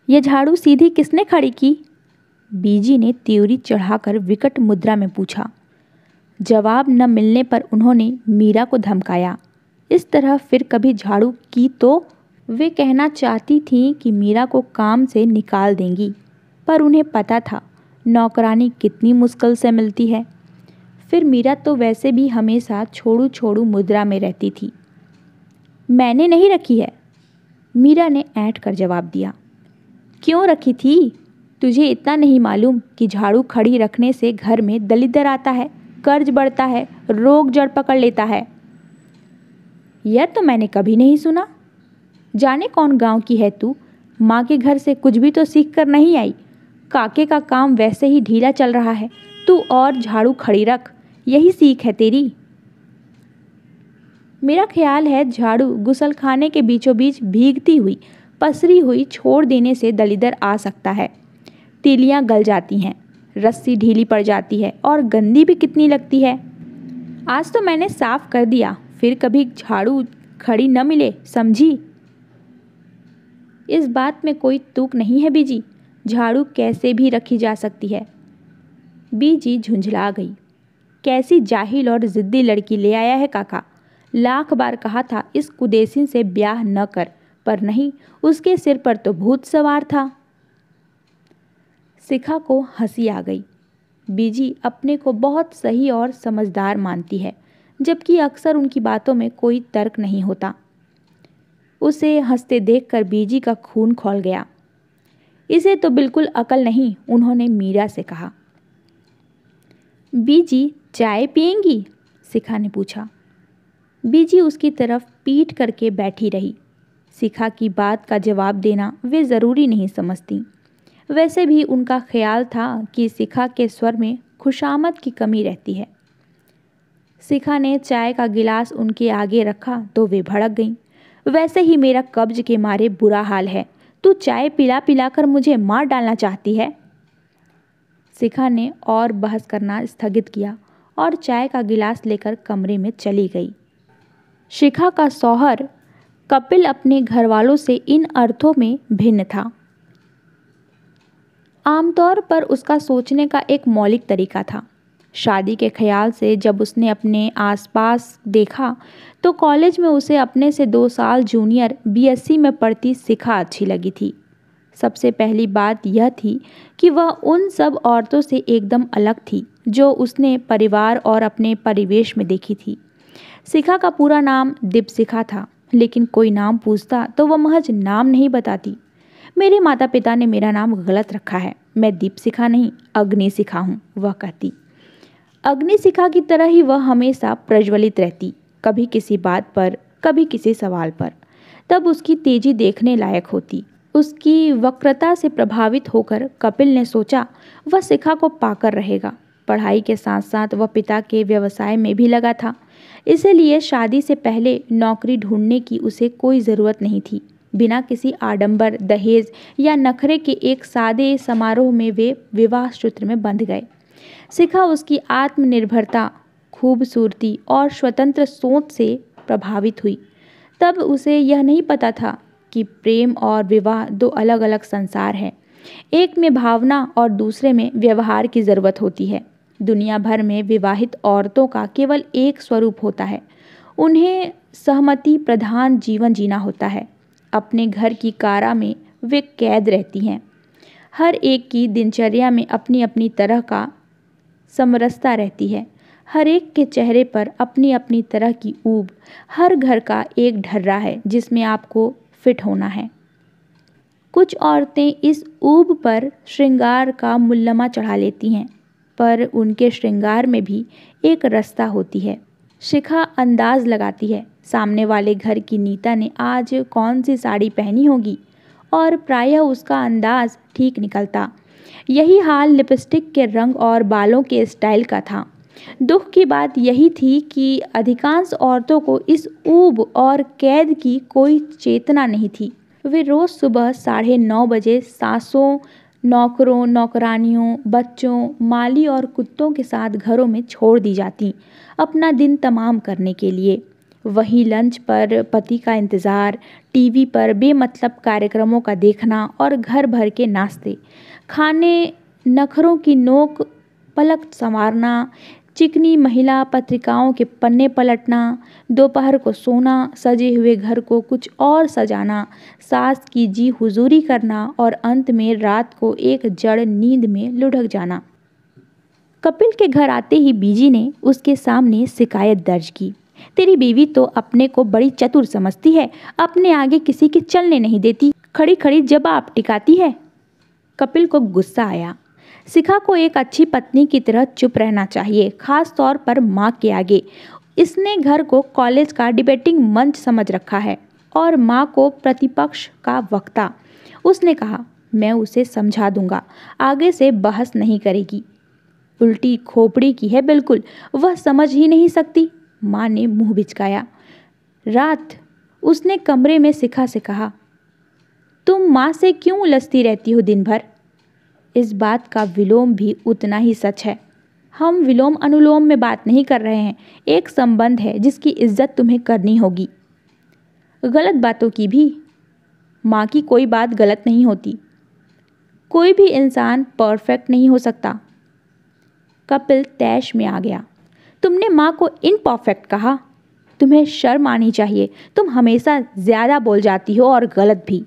यह झाड़ू सीधी किसने खड़ी की? बीजी ने त्योरी चढ़ाकर विकट मुद्रा में पूछा। जवाब न मिलने पर उन्होंने मीरा को धमकाया। इस तरह फिर कभी झाड़ू की तो वे कहना चाहती थीं कि मीरा को काम से निकाल देंगी, पर उन्हें पता था नौकरानी कितनी मुश्किल से मिलती है। फिर मीरा तो वैसे भी हमेशा छोड़ू छोड़ू मुद्रा में रहती थी। मैंने नहीं रखी है, मीरा ने ऐंठ कर जवाब दिया। क्यों रखी थी? तुझे इतना नहीं मालूम कि झाड़ू खड़ी रखने से घर में दलिद्र आता है, कर्ज बढ़ता है, रोग जड़ पकड़ लेता है? यह तो मैंने कभी नहीं सुना। जाने कौन गांव की है तू? माँ के घर से कुछ भी तो सीख कर नहीं आई। काके का काम वैसे ही ढीला चल रहा है, तू और झाड़ू खड़ी रख, यही सीख है तेरी। मेरा ख्याल है झाड़ू गुसलखाने के बीचों बीच भीगती हुई पसरी हुई छोड़ देने से दलिद्र आ सकता है। तीलियां गल जाती हैं, रस्सी ढीली पड़ जाती है और गंदी भी कितनी लगती है। आज तो मैंने साफ कर दिया, फिर कभी झाड़ू खड़ी न मिले, समझी? इस बात में कोई तुक नहीं है बीजी, झाड़ू कैसे भी रखी जा सकती है। बीजी झुंझला गई। कैसी जाहिल और जिद्दी लड़की ले आया है काका। लाख बार कहा था इस कुदेसिन से ब्याह न कर, पर नहीं, उसके सिर पर तो भूत सवार था। शिखा को हंसी आ गई। बीजी अपने को बहुत सही और समझदार मानती है, जबकि अक्सर उनकी बातों में कोई तर्क नहीं होता। उसे हंसते देखकर बीजी का खून खौल गया। इसे तो बिल्कुल अकल नहीं, उन्होंने मीरा से कहा। बीजी चाय पिएंगी? शिखा ने पूछा। बीजी उसकी तरफ पीठ करके बैठी रही। शिखा की बात का जवाब देना वे ज़रूरी नहीं समझती। वैसे भी उनका ख्याल था कि शिखा के स्वर में खुशामद की कमी रहती है। शिखा ने चाय का गिलास उनके आगे रखा तो वे भड़क गईं। वैसे ही मेरा कब्ज के मारे बुरा हाल है, तू चाय पिला पिला कर मुझे मार डालना चाहती है। शिखा ने और बहस करना स्थगित किया और चाय का गिलास लेकर कमरे में चली गई। शिखा का शौहर कपिल अपने घरवालों से इन अर्थों में भिन्न था। आमतौर पर उसका सोचने का एक मौलिक तरीका था। शादी के ख्याल से जब उसने अपने आसपास देखा तो कॉलेज में उसे अपने से 2 साल जूनियर बीएससी में पढ़ती शिखा अच्छी लगी थी। सबसे पहली बात यह थी कि वह उन सब औरतों से एकदम अलग थी जो उसने परिवार और अपने परिवेश में देखी थी। शिखा का पूरा नाम दीपशिखा था, लेकिन कोई नाम पूछता तो वह महज नाम नहीं बताती। मेरे माता पिता ने मेरा नाम गलत रखा है, मैं दीपशिखा नहीं अग्निशिखा हूँ, वह कहती। अग्निशिखा की तरह ही वह हमेशा प्रज्वलित रहती, कभी किसी बात पर, कभी किसी सवाल पर। तब उसकी तेजी देखने लायक होती। उसकी वक्रता से प्रभावित होकर कपिल ने सोचा वह शिखा को पाकर रहेगा। पढ़ाई के साथ साथ वह पिता के व्यवसाय में भी लगा था, इसलिए शादी से पहले नौकरी ढूंढने की उसे कोई ज़रूरत नहीं थी। बिना किसी आडंबर, दहेज या नखरे के एक सादे समारोह में वे विवाह सूत्र में बंध गए। शिखा उसकी आत्मनिर्भरता, खूबसूरती और स्वतंत्र सोच से प्रभावित हुई। तब उसे यह नहीं पता था कि प्रेम और विवाह 2 अलग अलग संसार हैं। एक में भावना और दूसरे में व्यवहार की ज़रूरत होती है। दुनिया भर में विवाहित औरतों का केवल एक स्वरूप होता है, उन्हें सहमति प्रधान जीवन जीना होता है। अपने घर की कारा में वे कैद रहती हैं। हर एक की दिनचर्या में अपनी अपनी तरह का समरसता रहती है। हर एक के चेहरे पर अपनी अपनी तरह की ऊब। हर घर का एक ढर्रा है जिसमें आपको फिट होना है। कुछ औरतें इस ऊब पर श्रृंगार का मुल्लमा चढ़ा लेती हैं, पर उनके श्रृंगार में भी एक रस्ता होती है। शिखा अंदाज लगाती है सामने वाले घर की नीता ने आज कौन सी साड़ी पहनी होगी, और प्रायः उसका अंदाज ठीक निकलता। यही हाल लिपस्टिक के रंग और बालों के स्टाइल का था। दुख की बात यही थी कि अधिकांश औरतों को इस ऊब और कैद की कोई चेतना नहीं थी। वे रोज़ सुबह 9:30 बजे सासों, नौकरों, नौकरानियों, बच्चों, माली और कुत्तों के साथ घरों में छोड़ दी जाती, अपना दिन तमाम करने के लिए। वहीं लंच पर पति का इंतज़ार, टीवी पर बेमतलब कार्यक्रमों का देखना और घर भर के नाश्ते खाने, नखरों की नोक पलक संवारना, चिकनी महिला पत्रिकाओं के पन्ने पलटना, दोपहर को सोना, सजे हुए घर को कुछ और सजाना, सास की जी हुजूरी करना और अंत में रात को एक जड़ नींद में लुढ़क जाना। कपिल के घर आते ही बीजी ने उसके सामने शिकायत दर्ज की। तेरी बीवी तो अपने को बड़ी चतुर समझती है, अपने आगे किसी के चलने नहीं देती, खड़ी खड़ी जवाब टिकाती है। कपिल को गुस्सा आया। शिखा को एक अच्छी पत्नी की तरह चुप रहना चाहिए, खास तौर पर माँ के आगे। इसने घर को कॉलेज का डिबेटिंग मंच समझ रखा है और माँ को प्रतिपक्ष का वक्ता। उसने कहा, मैं उसे समझा दूंगा, आगे से बहस नहीं करेगी। उल्टी खोपड़ी की है बिल्कुल, वह समझ ही नहीं सकती। माँ ने मुंह बिचकाया। रात उसने कमरे में शिखा से कहा, तुम माँ से क्यों उलझती रहती हो दिन भर? इस बात का विलोम भी उतना ही सच है। हम विलोम अनुलोम में बात नहीं कर रहे हैं, एक संबंध है जिसकी इज्जत तुम्हें करनी होगी। गलत बातों की भी? माँ की कोई बात गलत नहीं होती। कोई भी इंसान परफेक्ट नहीं हो सकता। कपिल तैश में आ गया। तुमने माँ को इनपरफेक्ट कहा? तुम्हें शर्म आनी चाहिए, तुम हमेशा ज़्यादा बोल जाती हो और गलत भी।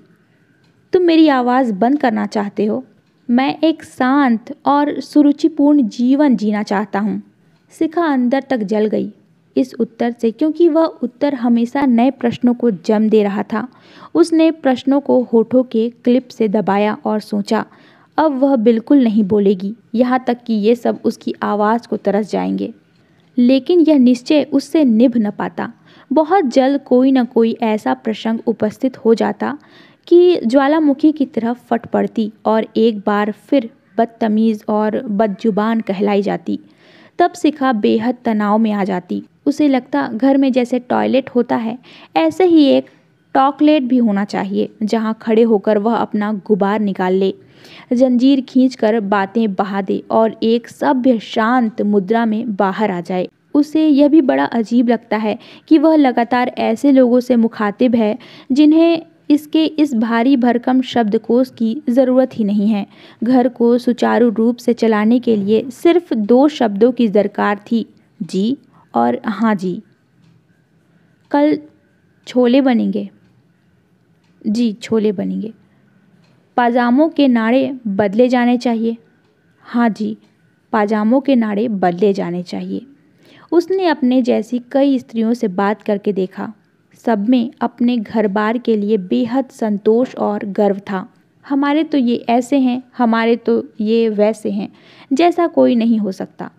तुम मेरी आवाज़ बंद करना चाहते हो? मैं एक शांत और सुरुचिपूर्ण जीवन जीना चाहता हूँ। शिखा अंदर तक जल गई इस उत्तर से, क्योंकि वह उत्तर हमेशा नए प्रश्नों को जन्म दे रहा था। उसने प्रश्नों को होठों के क्लिप से दबाया और सोचा, अब वह बिल्कुल नहीं बोलेगी, यहाँ तक कि ये सब उसकी आवाज़ को तरस जाएंगे। लेकिन यह निश्चय उससे निभ न पाता। बहुत जल्द कोई न कोई ऐसा प्रसंग उपस्थित हो जाता कि ज्वालामुखी की तरफ फट पड़ती और एक बार फिर बदतमीज़ और बदजुबान कहलाई जाती। तब शिखा बेहद तनाव में आ जाती। उसे लगता घर में जैसे टॉयलेट होता है, ऐसे ही एक टॉकलेट भी होना चाहिए, जहाँ खड़े होकर वह अपना गुबार निकाल ले, जंजीर खींचकर बातें बहा दे और एक सभ्य शांत मुद्रा में बाहर आ जाए। उसे यह भी बड़ा अजीब लगता है कि वह लगातार ऐसे लोगों से मुखातिब है जिन्हें इसके इस भारी भरकम शब्दकोश की ज़रूरत ही नहीं है। घर को सुचारू रूप से चलाने के लिए सिर्फ 2 शब्दों की दरकार थी, जी और हाँ जी। कल छोले बनेंगे? जी, छोले बनेंगे। पाजामों के नाड़े बदले जाने चाहिए? हाँ जी, पाजामों के नाड़े बदले जाने चाहिए। उसने अपने जैसी कई स्त्रियों से बात करके देखा। सब में अपने घर बार के लिए बेहद संतोष और गर्व था। हमारे तो ये ऐसे हैं, हमारे तो ये वैसे हैं, जैसा कोई नहीं हो सकता।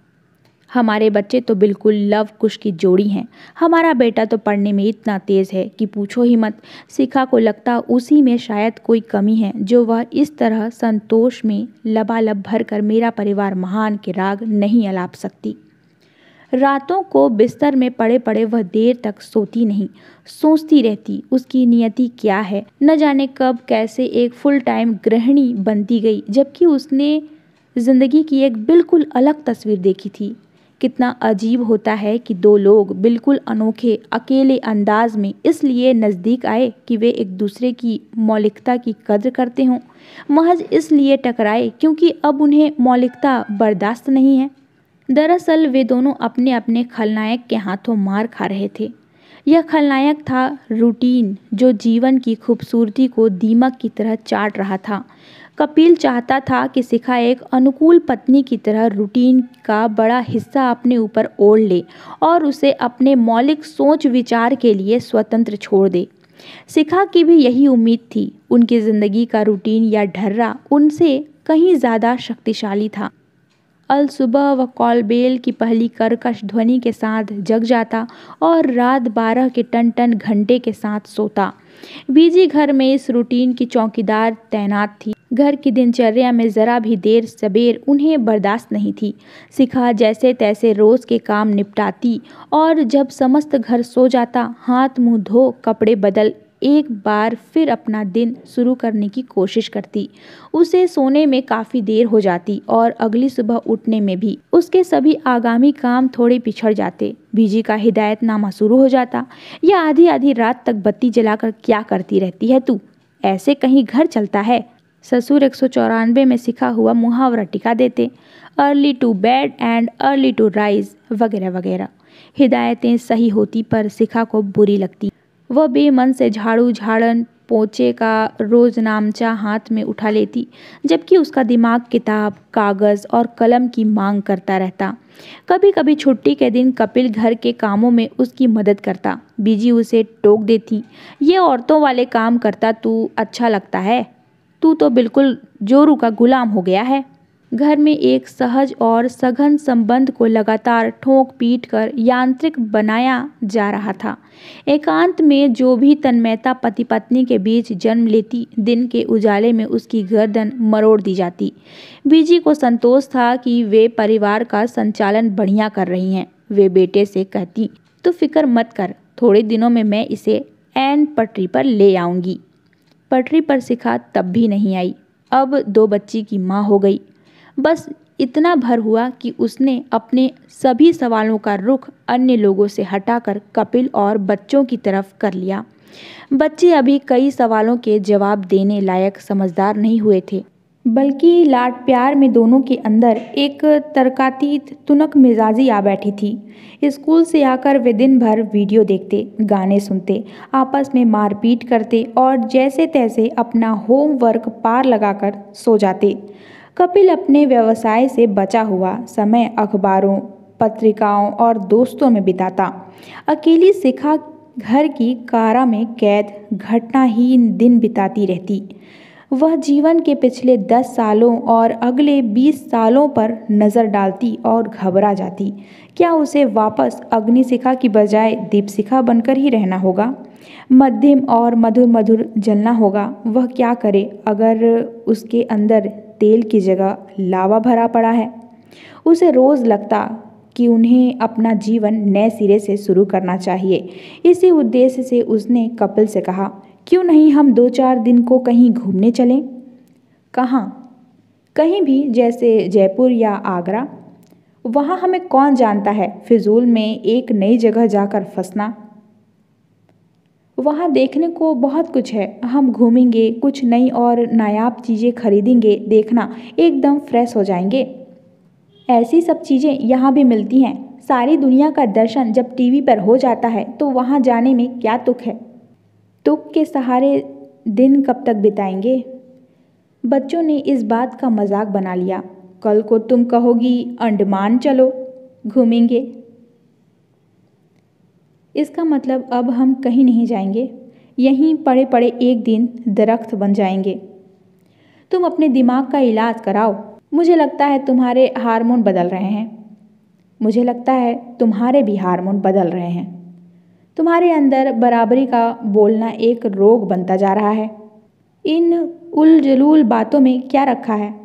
हमारे बच्चे तो बिल्कुल लव कुश की जोड़ी हैं। हमारा बेटा तो पढ़ने में इतना तेज़ है कि पूछो ही मत। शिखा को लगता उसी में शायद कोई कमी है जो वह इस तरह संतोष में लबालब भर कर मेरा परिवार महान के राग नहीं अलाप सकती। रातों को बिस्तर में पड़े पड़े वह देर तक सोती नहीं, सोचती रहती उसकी नियति क्या है। न जाने कब कैसे एक फुल टाइम गृहिणी बनती गई, जबकि उसने ज़िंदगी की एक बिल्कुल अलग तस्वीर देखी थी। कितना अजीब होता है कि 2 लोग बिल्कुल अनोखे अकेले अंदाज में इसलिए नज़दीक आए कि वे एक दूसरे की मौलिकता की कद्र करते हों, महज इसलिए टकराए क्योंकि अब उन्हें मौलिकता बर्दाश्त नहीं है। दरअसल वे दोनों अपने अपने खलनायक के हाथों मार खा रहे थे। यह खलनायक था रूटीन, जो जीवन की खूबसूरती को दीमक की तरह चाट रहा था। कपिल चाहता था कि शिखा एक अनुकूल पत्नी की तरह रूटीन का बड़ा हिस्सा अपने ऊपर ओढ़ ले और उसे अपने मौलिक सोच विचार के लिए स्वतंत्र छोड़ दे। शिखा की भी यही उम्मीद थी। उनकी ज़िंदगी का रूटीन या ढर्रा उनसे कहीं ज़्यादा शक्तिशाली था। अल सुबह वह कॉलबेल की पहली कर्कश ध्वनि के साथ जग जाता और रात 12 के टन घंटे के साथ सोता। बीजी घर में इस रूटीन की चौकीदार तैनात थी। घर की दिनचर्या में ज़रा भी देर सबेर उन्हें बर्दाश्त नहीं थी। शिखा जैसे तैसे रोज़ के काम निपटाती और जब समस्त घर सो जाता, हाथ मुंह धो कपड़े बदल एक बार फिर अपना दिन शुरू करने की कोशिश करती। उसे सोने में काफ़ी देर हो जाती और अगली सुबह उठने में भी। उसके सभी आगामी काम थोड़े पिछड़ जाते। बीजी का हिदायतनामा शुरू हो जाता। या आधी आधी रात तक बत्ती जलाकर क्या करती रहती है तू? ऐसे कहीं घर चलता है? ससुर 194 में सिखा हुआ मुहावरा टिका देते। Early to bed and early to rise वगैरह वगैरह। हिदायतें सही होती पर शिखा को बुरी लगती। वह बेमन से झाड़ू झाड़न पोंछे का रोज नामचा हाथ में उठा लेती, जबकि उसका दिमाग किताब कागज़ और कलम की मांग करता रहता। कभी कभी छुट्टी के दिन कपिल घर के कामों में उसकी मदद करता। बीजी उसे टोक देती, ये औरतों वाले काम करता तू अच्छा लगता है? तू तो बिल्कुल जोरू का गुलाम हो गया है। घर में एक सहज और सघन संबंध को लगातार ठोक पीट कर यांत्रिक बनाया जा रहा था। एकांत में जो भी तन्मयता पति पत्नी के बीच जन्म लेती, दिन के उजाले में उसकी गर्दन मरोड़ दी जाती। बीजी को संतोष था कि वे परिवार का संचालन बढ़िया कर रही हैं। वे बेटे से कहती, तो फिक्र मत कर, थोड़े दिनों में मैं इसे ऐन पटरी पर ले आऊंगी। पटरी पर शिखा तब भी नहीं आई। अब 2 बच्ची की माँ हो गई। बस इतना भर हुआ कि उसने अपने सभी सवालों का रुख अन्य लोगों से हटाकर कपिल और बच्चों की तरफ कर लिया। बच्चे अभी कई सवालों के जवाब देने लायक समझदार नहीं हुए थे, बल्कि लाड प्यार में दोनों के अंदर एक तर्कातीत तुनक मिजाजी आ बैठी थी। स्कूल से आकर वे दिन भर वीडियो देखते, गाने सुनते, आपस में मारपीट करते और जैसे तैसे अपना होमवर्क पार लगाकर सो जाते। कपिल अपने व्यवसाय से बचा हुआ समय अखबारों, पत्रिकाओं और दोस्तों में बिताता। अकेली शिखा घर की कारा में कैद घटनाहीन दिन बिताती रहती। वह जीवन के पिछले 10 सालों और अगले 20 सालों पर नज़र डालती और घबरा जाती। क्या उसे वापस अग्निशिखा की बजाय दीपशिखा बनकर ही रहना होगा? मध्यम और मधुर मधुर जलना होगा? वह क्या करे अगर उसके अंदर तेल की जगह लावा भरा पड़ा है? उसे रोज़ लगता कि उन्हें अपना जीवन नए सिरे से शुरू करना चाहिए। इसी उद्देश्य से उसने कपिल से कहा, क्यों नहीं हम 2-4 दिन को कहीं घूमने चलें? कहाँ? कहीं भी, जैसे जयपुर या आगरा। वहाँ हमें कौन जानता है, फिजूल में एक नई जगह जाकर फंसना। वहाँ देखने को बहुत कुछ है। हम घूमेंगे, कुछ नई और नायाब चीज़ें खरीदेंगे, देखना एकदम फ्रेश हो जाएंगे। ऐसी सब चीज़ें यहाँ भी मिलती हैं। सारी दुनिया का दर्शन जब टीवी पर हो जाता है तो वहाँ जाने में क्या तुक है? तुक के सहारे दिन कब तक बिताएंगे? बच्चों ने इस बात का मजाक बना लिया। कल को तुम कहोगी अंडमान चलो, घूमेंगे। इसका मतलब अब हम कहीं नहीं जाएंगे, यहीं पड़े पड़े एक दिन दरख्त बन जाएंगे। तुम अपने दिमाग का इलाज कराओ। मुझे लगता है तुम्हारे हार्मोन बदल रहे हैं। मुझे लगता है तुम्हारे भी हार्मोन बदल रहे हैं। तुम्हारे अंदर बराबरी का बोलना एक रोग बनता जा रहा है। इन उलझुल बातों में क्या रखा है?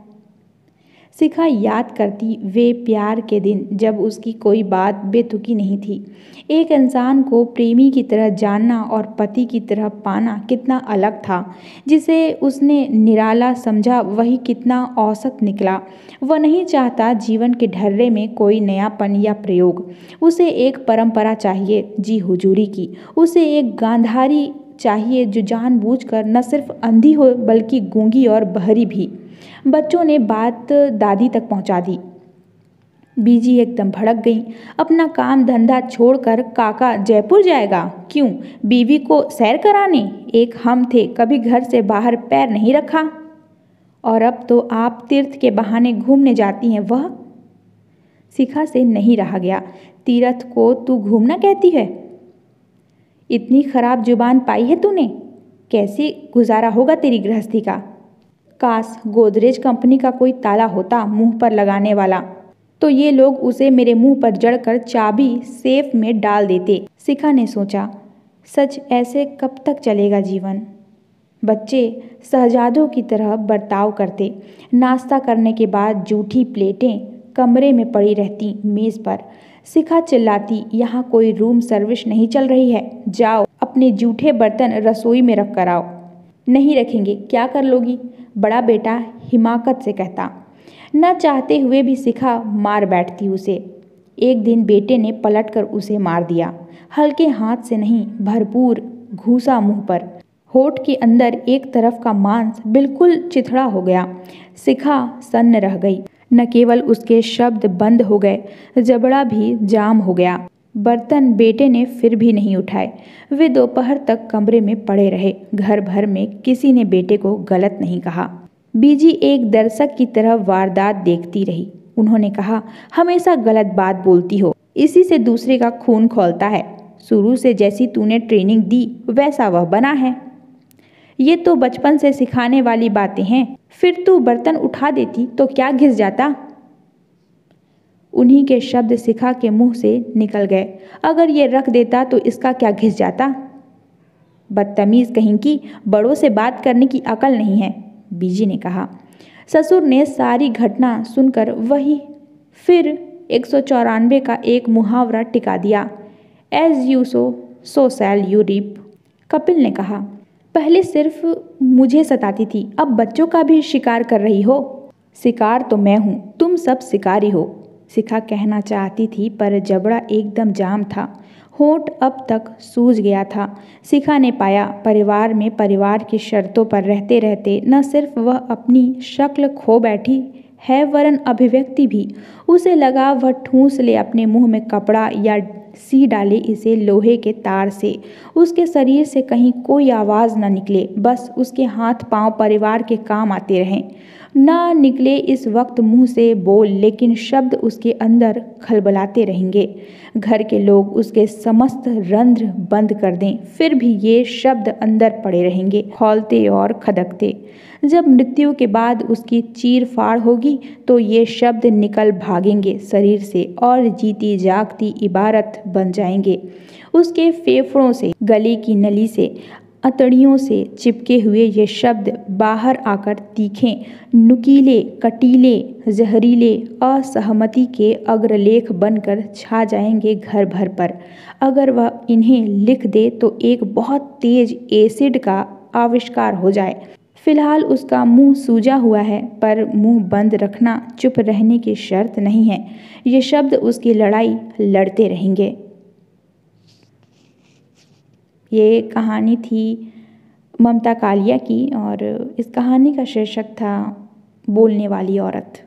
शिखा याद करती वे प्यार के दिन जब उसकी कोई बात बेतुकी नहीं थी। एक इंसान को प्रेमी की तरह जानना और पति की तरह पाना कितना अलग था। जिसे उसने निराला समझा वही कितना औसत निकला। वह नहीं चाहता जीवन के ढर्रे में कोई नयापन या प्रयोग। उसे एक परंपरा चाहिए जी हुजूरी की। उसे एक गांधारी चाहिए जो जानबूझकर न सिर्फ अंधी हो बल्कि गूंगी और बहरी भी। बच्चों ने बात दादी तक पहुंचा दी। बीजी एकदम भड़क गई। अपना काम धंधा छोड़कर काका जयपुर जाएगा? क्यों? बीवी को सैर कराने? एक हम थे, कभी घर से बाहर पैर नहीं रखा। और अब तो आप तीर्थ के बहाने घूमने जाती हैं। वह शिखा से नहीं रहा गया। तीर्थ को तू घूमना कहती है? इतनी खराब जुबान पाई है तूने? कैसे गुजारा होगा तेरी गृहस्थी का? काश गोदरेज कंपनी का कोई ताला होता मुंह पर लगाने वाला, तो ये लोग उसे मेरे मुंह पर जड़कर चाबी सेफ में डाल देते। शिखा ने सोचा, सच ऐसे कब तक चलेगा जीवन? बच्चे शहजादों की तरह बर्ताव करते। नाश्ता करने के बाद जूठी प्लेटें कमरे में पड़ी रहती मेज़ पर। शिखा चिल्लाती, यहाँ कोई रूम सर्विस नहीं चल रही है, जाओ अपने जूठे बर्तन रसोई में रख कर आओ। नहीं रखेंगे, क्या कर लोगी? बड़ा बेटा हिमाकत से कहता। न चाहते हुए भी शिखा मार बैठती उसे। एक दिन बेटे ने पलटकर उसे मार दिया, हल्के हाथ से नहीं, भरपूर घूसा मुंह पर। होठ के अंदर एक तरफ का मांस बिल्कुल चिथड़ा हो गया। शिखा सन्न रह गई। न केवल उसके शब्द बंद हो गए, जबड़ा भी जाम हो गया। बर्तन बेटे ने फिर भी नहीं उठाए। वे दोपहर तक कमरे में पड़े रहे। घर भर में किसी ने बेटे को गलत नहीं कहा। बीजी एक दर्शक की तरह वारदात देखती रही। उन्होंने कहा, हमेशा गलत बात बोलती हो, इसी से दूसरे का खून खौलता है। शुरू से जैसी तूने ट्रेनिंग दी वैसा वह बना है। ये तो बचपन से सिखाने वाली बातें हैं। फिर तू बर्तन उठा देती तो क्या घिस जाता? उन्हीं के शब्द शिखा के मुंह से निकल गए। अगर ये रख देता तो इसका क्या घिस जाता? बदतमीज कहीं की, बड़ों से बात करने की अकल नहीं है, बीजी ने कहा। ससुर ने सारी घटना सुनकर वही फिर 194 का एक मुहावरा टिका दिया। As you sow shall you reap. Kapil ने कहा, पहले सिर्फ मुझे सताती थी, अब बच्चों का भी शिकार कर रही हो। शिकार तो मैं हूँ, तुम सब शिकारी हो, शिखा कहना चाहती थी पर जबड़ा एकदम जाम था। होंठ अब तक सूज गया था। शिखा ने पाया, परिवार में परिवार की शर्तों पर रहते रहते न सिर्फ वह अपनी शक्ल खो बैठी है वरन अभिव्यक्ति भी। उसे लगा वह ठूंस ले अपने मुंह में कपड़ा या सी डाले इसे लोहे के तार से। उसके शरीर से कहीं कोई आवाज़ न निकले, बस उसके हाथ पांव परिवार के काम आते रहें। ना निकले इस वक्त मुंह से बोल, लेकिन शब्द उसके अंदर खलबलाते रहेंगे। घर के लोग उसके समस्त रंध्र बंद कर दें, फिर भी ये शब्द अंदर पड़े रहेंगे, खौलते और खदकते। जब मृत्यु के बाद उसकी चीर फाड़ होगी तो ये शब्द निकल भागेंगे शरीर से और जीती जागती इबारत बन जाएंगे। उसके फेफड़ों से, गले की नली से, अतड़ियों से चिपके हुए ये शब्द बाहर आकर तीखे, नुकीले, कटीले, जहरीले, असहमति के अग्रलेख बनकर छा जाएंगे घर भर पर। अगर वह इन्हें लिख दे तो एक बहुत तेज एसिड का आविष्कार हो जाए। फिलहाल उसका मुंह सूजा हुआ है, पर मुंह बंद रखना चुप रहने की शर्त नहीं है। ये शब्द उसकी लड़ाई लड़ते रहेंगे। ये कहानी थी ममता कालिया की और इस कहानी का शीर्षक था बोलने वाली औरत।